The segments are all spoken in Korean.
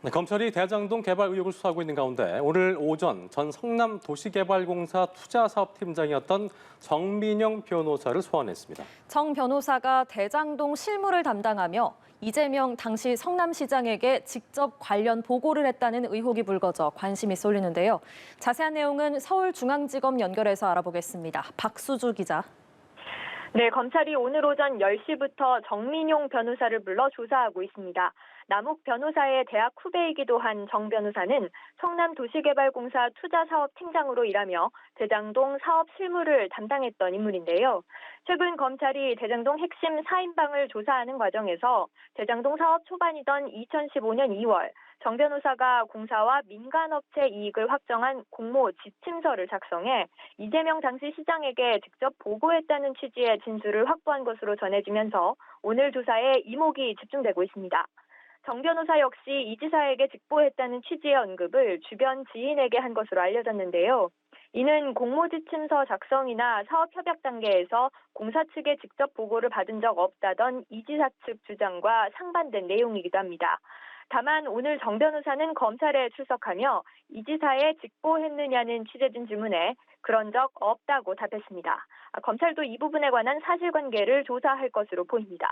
네, 검찰이 대장동 개발 의혹을 수사하고 있는 가운데 오늘 오전 전 성남도시개발공사 투자사업팀장이었던 정민영 변호사를 소환했습니다. 정 변호사가 대장동 실무를 담당하며 이재명 당시 성남시장에게 직접 관련 보고를 했다는 의혹이 불거져 관심이 쏠리는데요. 자세한 내용은 서울중앙지검 연결해서 알아보겠습니다. 박수주 기자. 네, 검찰이 오늘 오전 10시부터 정민용 변호사를 불러 조사하고 있습니다. 남욱 변호사의 대학 후배이기도 한 정 변호사는 성남도시개발공사 투자사업팀장으로 일하며 대장동 사업 실무를 담당했던 인물인데요. 최근 검찰이 대장동 핵심 4인방을 조사하는 과정에서 대장동 사업 초반이던 2015년 2월 정 변호사가 공사와 민간업체 이익을 확정한 공모 지침서를 작성해 이재명 당시 시장에게 직접 보고했다는 취지의 진술을 확보한 것으로 전해지면서 오늘 조사에 이목이 집중되고 있습니다. 정 변호사 역시 이 지사에게 직보했다는 취지의 언급을 주변 지인에게 한 것으로 알려졌는데요. 이는 공모지침서 작성이나 사업협약 단계에서 공사 측에 직접 보고를 받은 적 없다던 이 지사 측 주장과 상반된 내용이기도 합니다. 다만 오늘 정 변호사는 검찰에 출석하며 이 지사에 직보했느냐는 취재진 질문에 그런 적 없다고 답했습니다. 검찰도 이 부분에 관한 사실관계를 조사할 것으로 보입니다.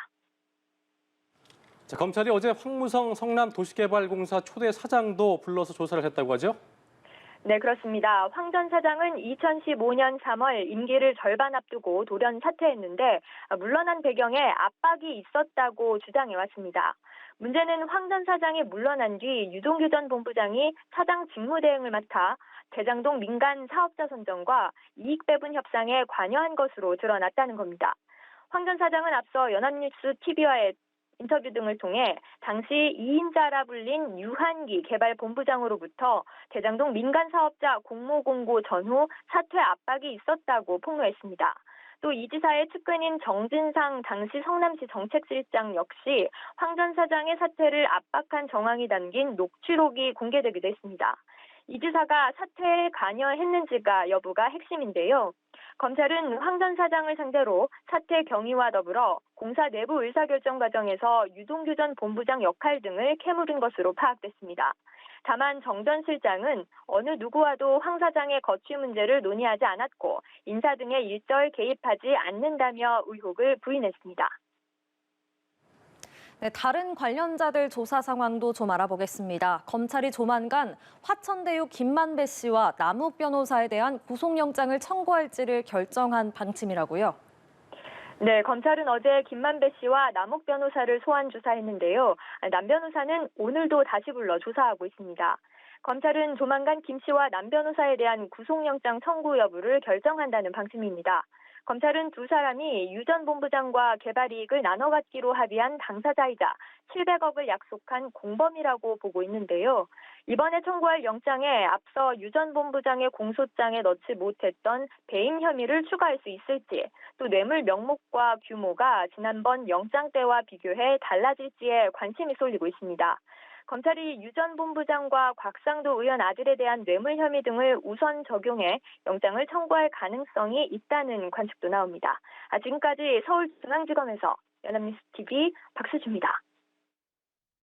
자, 검찰이 어제 황무성 성남도시개발공사 초대 사장도 불러서 조사를 했다고 하죠? 네, 그렇습니다. 황 전 사장은 2015년 3월 임기를 절반 앞두고 돌연 사퇴했는데 물러난 배경에 압박이 있었다고 주장해왔습니다. 문제는 황 전 사장이 물러난 뒤 유동규 전 본부장이 사장 직무대행을 맡아 대장동 민간 사업자 선정과 이익 배분 협상에 관여한 것으로 드러났다는 겁니다. 황 전 사장은 앞서 연합뉴스 TV와의 인터뷰 등을 통해 당시 2인자라 불린 유한기 개발본부장으로부터 대장동 민간 사업자 공모 공고 전후 사퇴 압박이 있었다고 폭로했습니다. 또 이 지사의 측근인 정진상 당시 성남시 정책실장 역시 황 전 사장의 사퇴를 압박한 정황이 담긴 녹취록이 공개되기도 했습니다. 이 지사가 사퇴에 관여했는지가 여부가 핵심인데요. 검찰은 황 전 사장을 상대로 사퇴 경위와 더불어 공사 내부 의사결정 과정에서 유동규 전 본부장 역할 등을 캐물은 것으로 파악됐습니다. 다만 정 전 실장은 어느 누구와도 황 사장의 거취 문제를 논의하지 않았고 인사 등에 일절 개입하지 않는다며 의혹을 부인했습니다. 네, 다른 관련자들 조사 상황도 좀 알아보겠습니다. 검찰이 조만간 화천대유 김만배 씨와 남욱 변호사에 대한 구속영장을 청구할지를 결정한 방침이라고요. 네, 검찰은 어제 김만배 씨와 남욱 변호사를 소환 조사했는데요. 남 변호사는 오늘도 다시 불러 조사하고 있습니다. 검찰은 조만간 김 씨와 남 변호사에 대한 구속영장 청구 여부를 결정한다는 방침입니다. 검찰은 두 사람이 유 전 본부장과 개발 이익을 나눠 갖기로 합의한 당사자이자 700억을 약속한 공범이라고 보고 있는데요. 이번에 청구할 영장에 앞서 유 전 본부장의 공소장에 넣지 못했던 배임 혐의를 추가할 수 있을지, 또 뇌물 명목과 규모가 지난번 영장 때와 비교해 달라질지에 관심이 쏠리고 있습니다. 검찰이 유 전 본부장과 곽상도 의원 아들에 대한 뇌물 혐의 등을 우선 적용해 영장을 청구할 가능성이 있다는 관측도 나옵니다. 지금까지 서울중앙지검에서 연합뉴스 TV 박수주입니다.